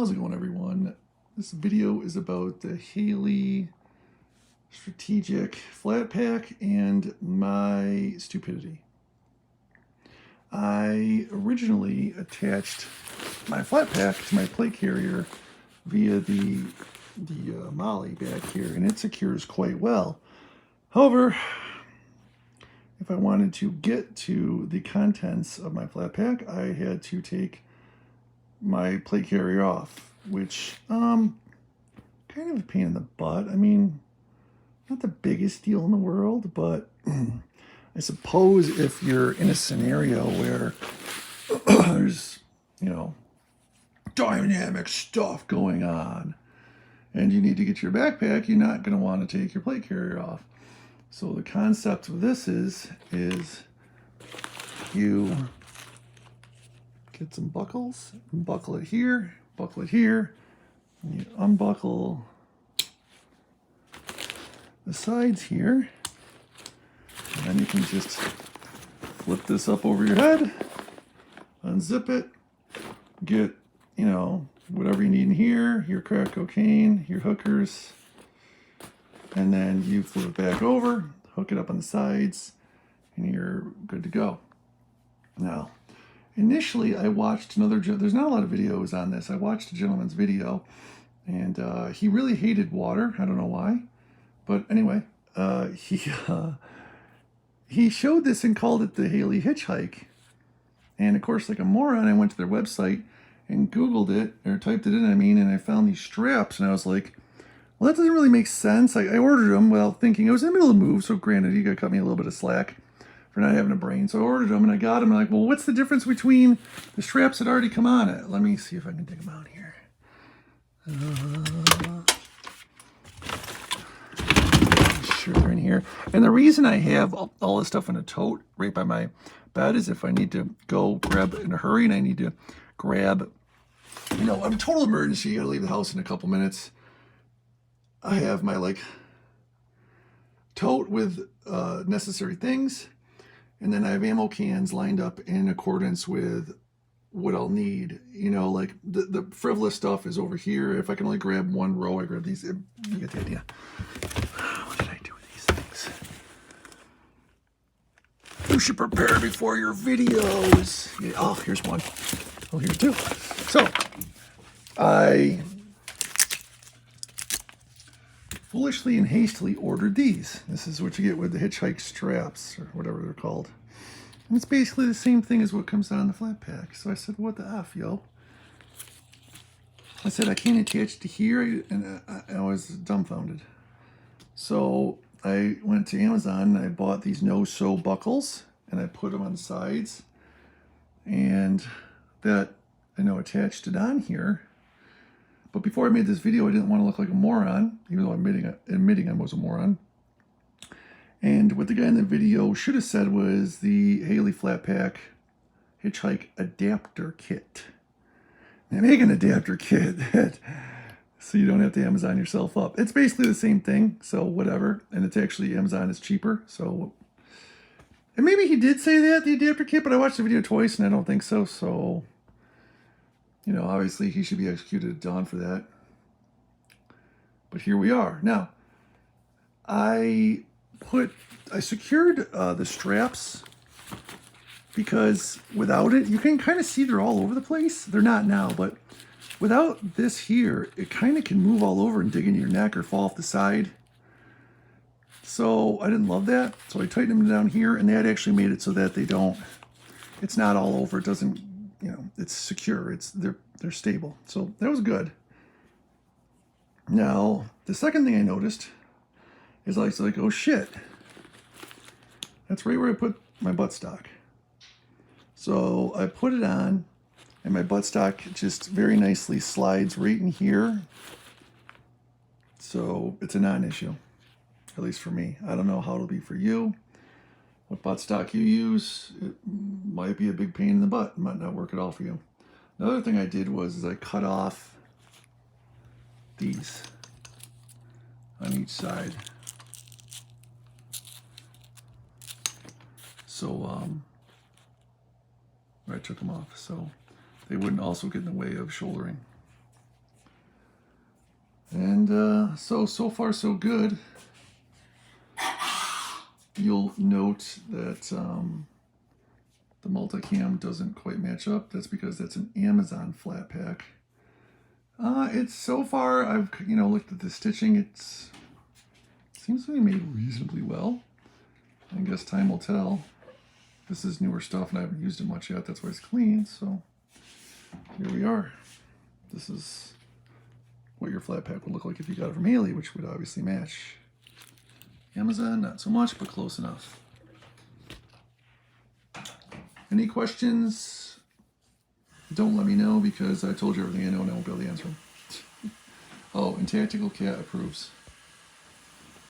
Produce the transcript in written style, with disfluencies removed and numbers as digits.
How's it going, everyone? This video is about the Haley strategic flat pack and my stupidity. I originally attached my flat pack to my plate carrier via the MOLLE back here, and it secures quite well. However, if I wanted to get to the contents of my flat pack, I had to take my plate carrier off, which kind of a pain in the butt. I mean, not the biggest deal in the world, but I suppose if you're in a scenario where there's, dynamic stuff going on and you need to get your backpack, you're not going to want to take your plate carrier off. So the concept of this is you get some buckles, and buckle it here, and you unbuckle the sides here, and then you can just flip this up over your head, unzip it, get, whatever you need in here, your crack cocaine, your hookers, and then you flip it back over, hook it up on the sides, and you're good to go. Now, initially, I watched there's not a lot of videos on this. I watched a gentleman's video, and he really hated water. I don't know why. But anyway, he showed this and called it the Haley hitchhike. And of course, like a moron, I went to their website and Googled it, or typed it in, and I found these straps, and I was like, well, that doesn't really make sense. I ordered them without thinking. I was in the middle of the move, so granted, you gotta cut me a little bit of slack for not having a brain. So I ordered them, and I got them, and I'm like, well, what's the difference between the straps that already come on it? Let me see if I can dig them out here. Sure, they're in here. And the reason I have all this stuff in a tote right by my bed is if I need to go grab in a hurry and I need to grab, I'm a total emergency, you gotta leave the house in a couple minutes. I have my tote with necessary things, and then I have ammo cans lined up in accordance with what I'll need. Like the frivolous stuff is over here. If I can only grab one row, I grab these. You get the idea. What did I do with these things? You should prepare before your videos. Yeah, oh, here's one. Oh, here's two. So, I foolishly and hastily ordered these. This is what you get with the hitchhike straps, or whatever they're called. And it's basically the same thing as what comes on the flat pack. So I said, what the F, yo? I said, I can't attach to here, and I was dumbfounded. So I went to Amazon, and I bought these no-sew buckles, and I put them on the sides, and that, attached it on here. But before I made this video, I didn't want to look like a moron, even though I'm admitting I was a moron. And what the guy in the video should have said was the Haley Flat Pack Hitchhike Adapter Kit. They make an adapter kit so you don't have to Amazon yourself up. It's basically the same thing, so whatever. And it's actually, Amazon is cheaper, so. And maybe he did say that, the adapter kit, but I watched the video twice and I don't think so, so. Obviously he should be executed at dawn for that. But here we are. Now, I secured the straps because without it, you can kind of see they're all over the place. They're not now, but without this here, it kind of can move all over and dig into your neck or fall off the side. So I didn't love that. So I tightened them down here, and that actually made it so that it's not all over. It doesn't, it's secure. They're stable. So that was good. Now, the second thing I noticed is like, oh shit. That's right where I put my buttstock. So I put it on, and my buttstock just very nicely slides right in here. So it's a non-issue, at least for me. I don't know how it'll be for you. What buttstock you use, it might be a big pain in the butt. It might not work at all for you. Another thing I did was I cut off these on each side. So I took them off so they wouldn't also get in the way of shouldering. And so far so good. You'll note that the multicam doesn't quite match up. That's because that's an Amazon flat pack. It's so far, I've looked at the stitching. It seems to be made reasonably well. I guess time will tell. This is newer stuff and I haven't used it much yet. That's why it's clean. So here we are. This is what your flat pack would look like if you got it from Haley, which would obviously match. Amazon, not so much, but close enough. Any questions? Don't let me know because I told you everything I know and I won't be able to answer them. Oh, and Tactical Cat approves.